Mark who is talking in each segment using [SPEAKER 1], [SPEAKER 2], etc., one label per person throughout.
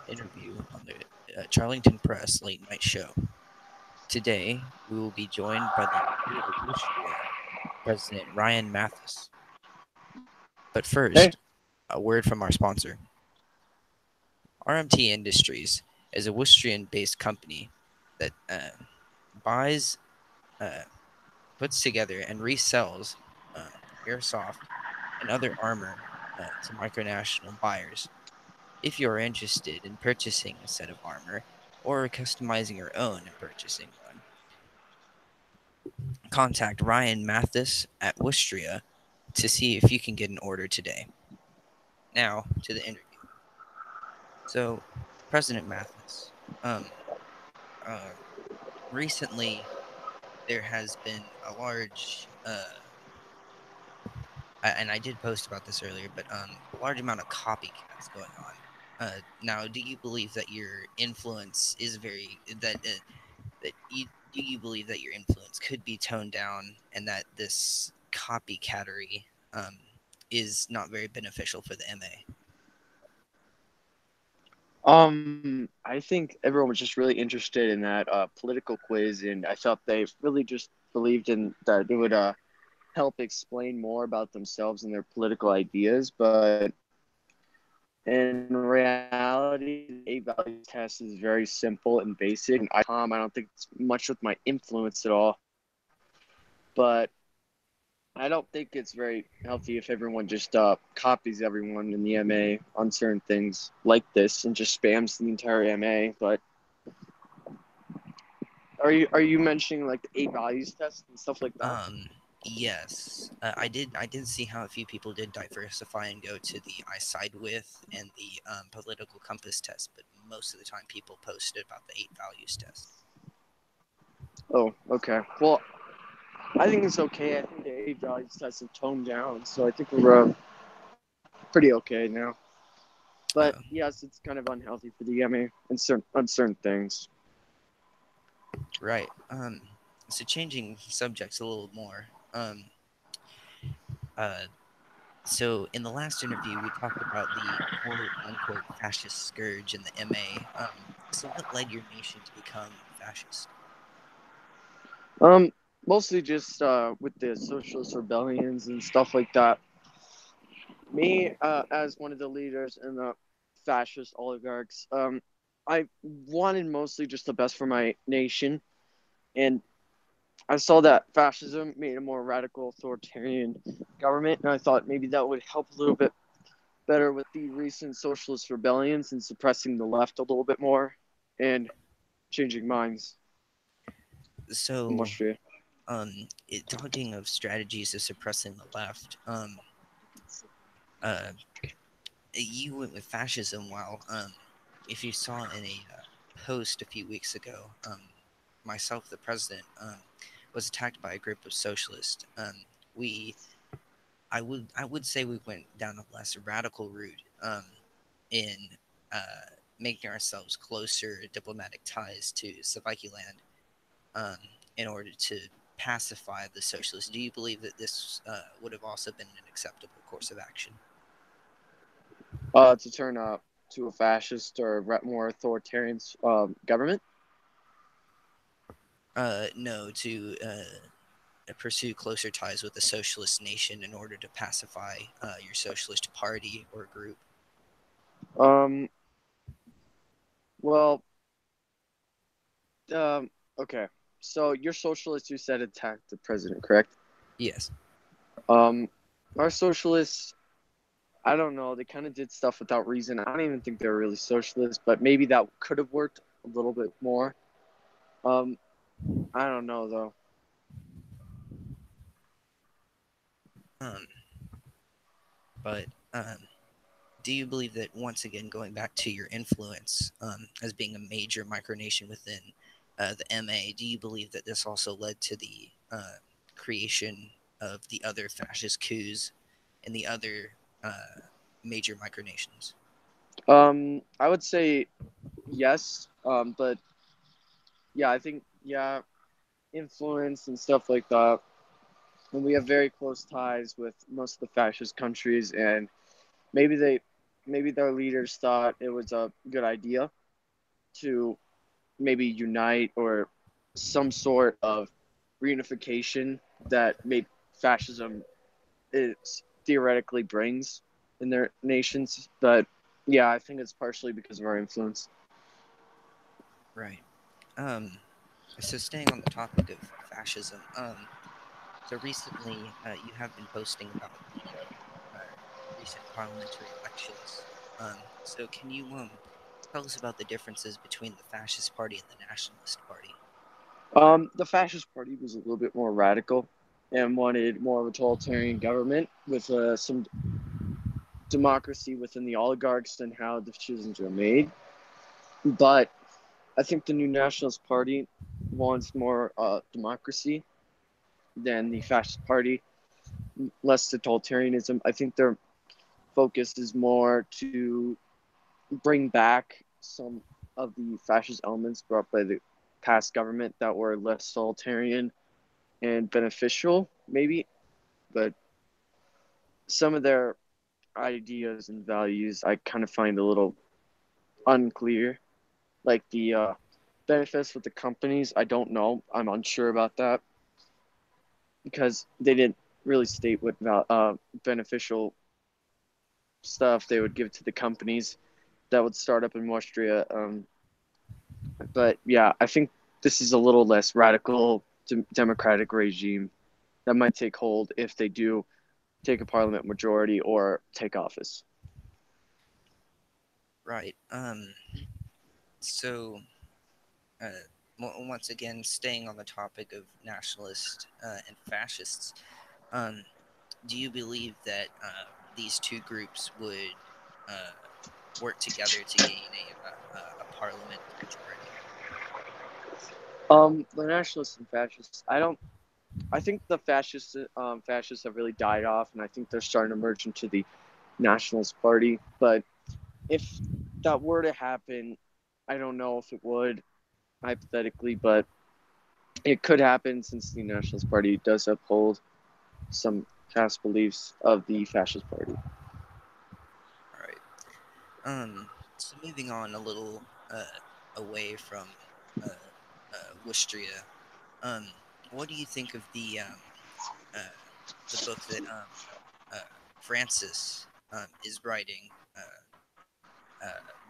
[SPEAKER 1] interview on the Charlington Press late night show. Today, we will be joined by the leader of Wustria, President Ryan Mathis. But
[SPEAKER 2] Hey.
[SPEAKER 1] first, a word from our sponsor. RMT Industries is a Wustrian-based company that buys, uh, puts together, and resells uh, airsoft and other armor to micronational buyers. If you are interested in purchasing a set of armor or customizing your own and purchasing one, contact Ryan Mathis at Wustria to see if you can get an order today. Now to the interview. So, President Mathis, um, uh, recently there has been a large, and I did post about this earlier, but a large amount of copycats going on. Now, do you believe that your influence is that you do you believe that your influence could be toned down and that this copycattery um, is not very beneficial for the MA?
[SPEAKER 2] I think everyone was just really interested in that political quiz, and I thought they really just believed in that it would help explain more about themselves and their political ideas. But in reality, the eight values test is very simple and basic. And I don't think it's much with my influence at all. But I don't think it's very healthy if everyone just copies everyone in the MA on certain things like this and just spams the entire MA. But are you mentioning like the eight values test and stuff like that?
[SPEAKER 1] Um, yes, I did see how a few people did diversify and go to the I side with and the political compass test, but most of the time people posted about the eight values test.
[SPEAKER 2] Oh, okay. Well, I think it's okay. I think the eight values test have toned down, so I think we're pretty okay now. But
[SPEAKER 1] Uh,
[SPEAKER 2] yes, it's kind of unhealthy for the MA on certain things.
[SPEAKER 1] right. So changing subjects a little more. Uh, So, in the last interview, we talked about the quote unquote fascist scourge in the MA. So, what led your nation to become fascist?
[SPEAKER 2] Um, Mostly just with the socialist rebellions and stuff like that. Me, as one of the leaders in the fascist oligarchs, I wanted mostly just the best for my nation, and I saw that fascism made a more radical authoritarian government, and I thought maybe that would help a little bit better with the recent socialist rebellions and suppressing the left a little bit more and changing minds in
[SPEAKER 1] So,
[SPEAKER 2] Wustria.
[SPEAKER 1] talking of strategies of suppressing the left, uh, you went with fascism while, if you saw in a post a few weeks ago, myself, the president, was attacked by a group of socialists. We I would say we went down a less radical route in making ourselves closer diplomatic ties to Slovakian um, in order to pacify the socialists. Do you believe that this would have also been an acceptable course of action?
[SPEAKER 2] To turn to a fascist or more authoritarian government.
[SPEAKER 1] No, to pursue closer ties with the socialist nation in order to pacify your socialist party or group.
[SPEAKER 2] Um, well, um, okay. So your socialists, you said, attacked the president, correct?
[SPEAKER 1] Yes.
[SPEAKER 2] Um, our socialists, I don't know. They kind of did stuff without reason. I don't even think they were really socialists, but maybe that could have worked a little bit more. Um, I don't know though.
[SPEAKER 1] Um, but do you believe that, once again, going back to your influence as being a major micronation within the MA, do you believe that this also led to the creation of the other fascist coups in the other major micronations?
[SPEAKER 2] I would say yes. But yeah, I think yeah, influence and stuff like that. And we have very close ties with most of the fascist countries, and maybe they maybe their leaders thought it was a good idea to maybe unite or some sort of reunification that maybe fascism is theoretically brings in their nations. But yeah, I think it's partially because of our influence.
[SPEAKER 1] Right. Um, so staying on the topic of fascism, so recently you have been posting about the recent parliamentary elections. So can you tell us about the differences between the fascist party and the nationalist party?
[SPEAKER 2] The fascist party was a little bit more radical and wanted more of a totalitarian government with some democracy within the oligarchs and how the decisions are made. But I think the new nationalist party wants more democracy than the fascist party, less totalitarianism. I think their focus is more to bring back some of the fascist elements brought by the past government that were less totalitarian and beneficial, maybe. But some of their ideas and values I kind of find a little unclear. Like the benefits with the companies, I don't know. I'm unsure about that because they didn't really state what beneficial stuff they would give to the companies that would start up in Wustria. But yeah, I think this is a little less radical democratic regime that might take hold if they do take a parliament majority or take office.
[SPEAKER 1] Right. So uh, once again, staying on the topic of nationalists and fascists, um, do you believe that these two groups would uh, work together to gain a parliament majority?
[SPEAKER 2] The nationalists and fascists, I don't. I think the fascists have really died off, and I think they're starting to merge into the nationalist party. But if that were to happen, I don't know if it would hypothetically, but it could happen since the nationalist party does uphold some past beliefs of the fascist party.
[SPEAKER 1] All right. So moving on a little away from uh, Wustria, um, what do you think of uh, the book that uh, Francis is writing,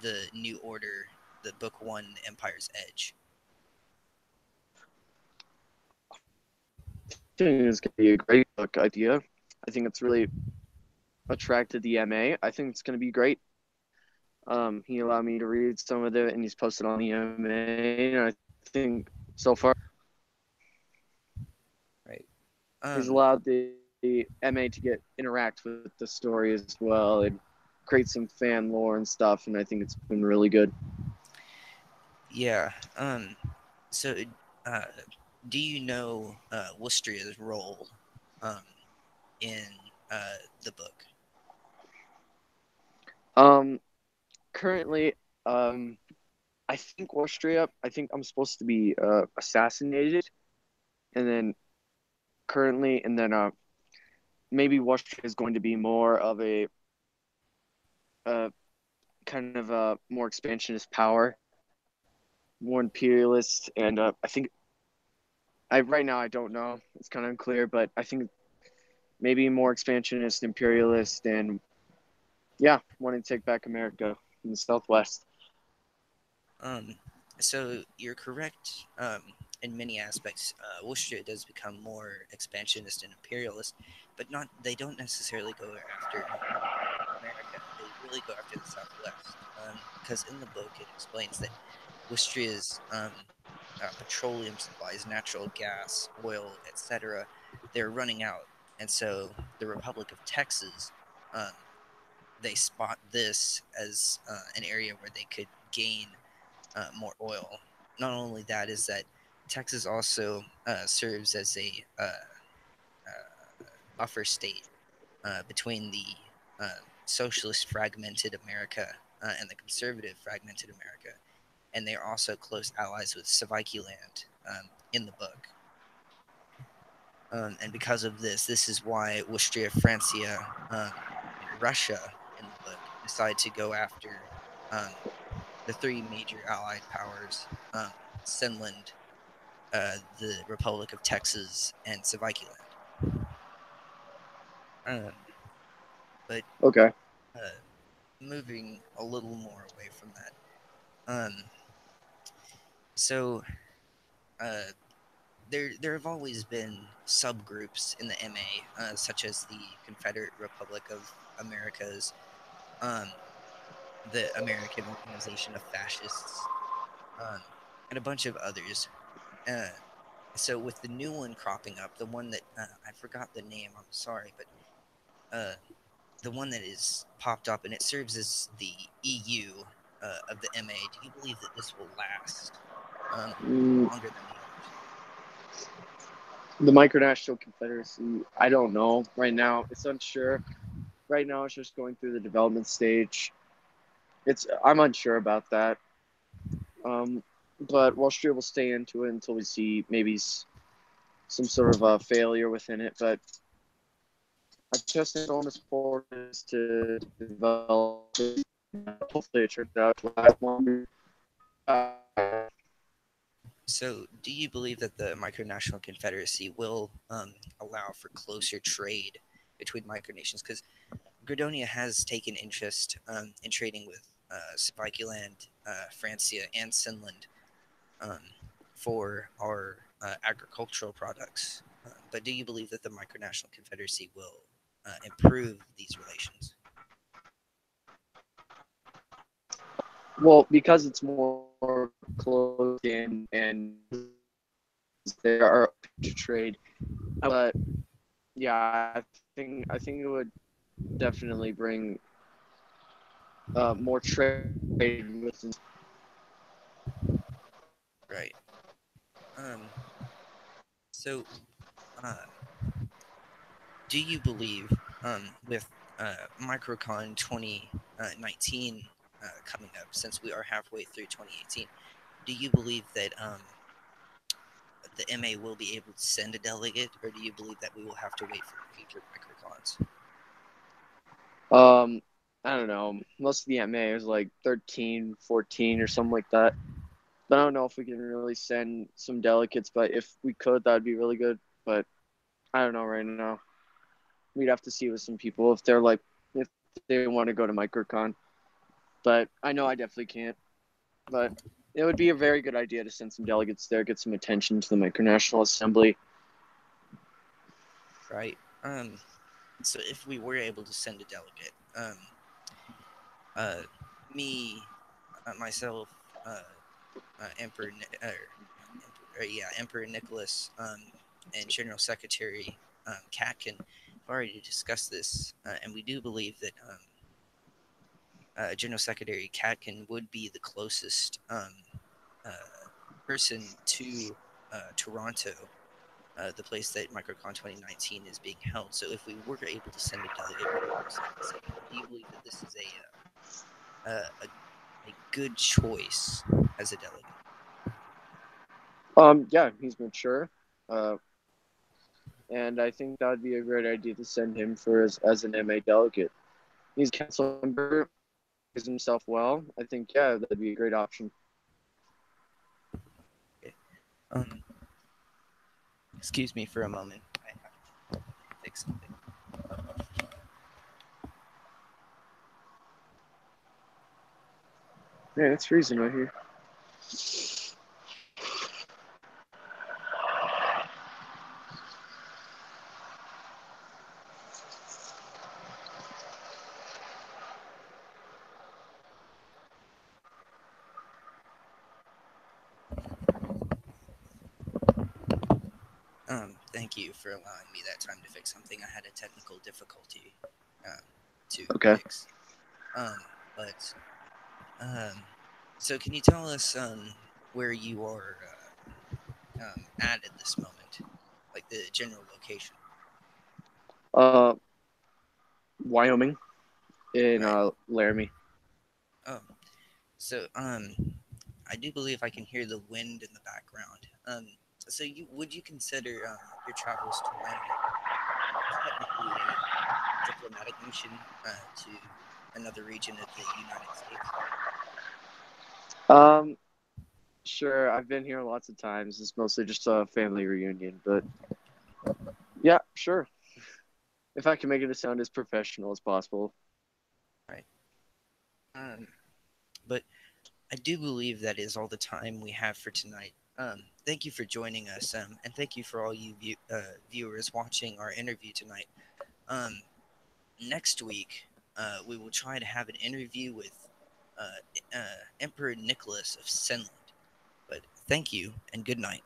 [SPEAKER 1] the New Order, the book one, Empire's Edge?
[SPEAKER 2] I think it's going to be a great book idea. I think it's really attracted the MA. I think it's going to be great. He allowed me to read some of it, and he's posted on the MA. And I think so far
[SPEAKER 1] Right.
[SPEAKER 2] he's
[SPEAKER 1] Um,
[SPEAKER 2] allowed the MA to get interact with the story as well and create some fan lore and stuff. And I think it's been really good.
[SPEAKER 1] yeah. So, uh, do you know Wustria's role um, in the book?
[SPEAKER 2] Um, Currently, I think Austria. I think I'm supposed to be assassinated, and then currently, and then maybe Austria is going to be more of a uh, kind of a more expansionist power, more imperialist, and I think I right now I don't know. It's kind of unclear, but I think maybe more expansionist, imperialist, and yeah, wanting to take back America in the Southwest.
[SPEAKER 1] Um, so you're correct in many aspects. Wustria does become more expansionist and imperialist, but not. They don't necessarily go after America. They really go after the Southwest. Because in the book it explains that Wustria's petroleum supplies, natural gas, oil, etc., they're running out, and so the Republic of Texas, um, they spot this as an area where they could gain more oil. Not only that, is that Texas also serves as a buffer state between the socialist fragmented America and the conservative fragmented America, and they are also close allies with Savaikiland in the book. And because of this is why Wustria, Francia, and Russia in the book decide to go after um, the three major Allied powers, Finland, the Republic of Texas, and Switzerland. Um, but
[SPEAKER 2] Okay.
[SPEAKER 1] uh, moving a little more away from that, so uh, there have always been subgroups in the MA, such as the Confederate Republic of Americas, um, the American Organization of Fascists, um, and a bunch of others. Uh, so with the new one cropping up, the one that I forgot the name, I'm sorry, but uh, the one that is popped up and it serves as the EU of the MA. Do you believe that this will last
[SPEAKER 2] Mm,
[SPEAKER 1] longer than the others?
[SPEAKER 2] the Micronational Confederacy, I don't know. Right now, it's unsure. Right now, it's just going through the development stage. I'm unsure about that. Um, but Wustria will stay into it until we see maybe some sort of a failure within it. But I trust in Oma's forces to develop it. Hopefully, it turns out to last longer.
[SPEAKER 1] So, do you believe that the micronational confederacy will allow for closer trade between micronations? Because Gredonia has taken interest in trading with Switzerland, Francia, and Finland um, for our agricultural products. But do you believe that the micronational confederacy will improve these relations?
[SPEAKER 2] Well, because it's more closed in and there are to trade. But yeah, I think it would definitely bring more trade within.
[SPEAKER 1] Right. Um, so, uh, do you believe with Microcon 2019 coming up, since we are halfway through 2018, do you believe that the MA will be able to send a delegate, or do you believe that we will have to wait for future Microcons?
[SPEAKER 2] Um, I don't know. Most of the MA is like 13, 14 or something like that. But I don't know if we can really send some delegates. But if we could, that'd be really good. But I don't know right now. We'd have to see with some people if they're like if they want to go to Microcon. But I know I definitely can't. But it would be a very good idea to send some delegates there, get some attention to the Micronational Assembly.
[SPEAKER 1] Right. So if we were able to send a delegate, uh, me, myself, uh, Emperor, Emperor Nicholas, and General Secretary Katkin have already discussed this, and we do believe that General Secretary Katkin would be the closest uh, person to Toronto, the place that MicroCon 2019 is being held. So if we were able to send a delegate, we would most likely send him. Do you believe that this is a good choice as a delegate?
[SPEAKER 2] Yeah, he's mature. Uh, and I think that would be a great idea to send him for as an MA delegate. He's a council member, carries himself well. I think yeah, that'd be a great option.
[SPEAKER 1] Okay. Um, excuse me for a moment. I have to fix something.
[SPEAKER 2] Yeah, it's freezing right here.
[SPEAKER 1] Thank you for allowing me that time to fix something. I had a technical difficulty um, to
[SPEAKER 2] Okay.
[SPEAKER 1] fix. Um, but so can you tell us where you are at this moment, like the general location?
[SPEAKER 2] Uh, Wyoming in
[SPEAKER 1] Right.
[SPEAKER 2] Laramie.
[SPEAKER 1] Oh, so I do believe I can hear the wind in the background. So you would you consider your travels to Wyoming technically a diplomatic mission to? another region of the United States?
[SPEAKER 2] Um, sure. I've been here lots of times. It's mostly just a family reunion, but yeah, sure. If I can make it sound as professional as possible.
[SPEAKER 1] Right. Um, but I do believe that is all the time we have for tonight. Thank you for joining us, and thank you for all you viewers watching our interview tonight. Um, Next week, we will try to have an interview with Emperor Nicholas of Senland. But thank you and good night.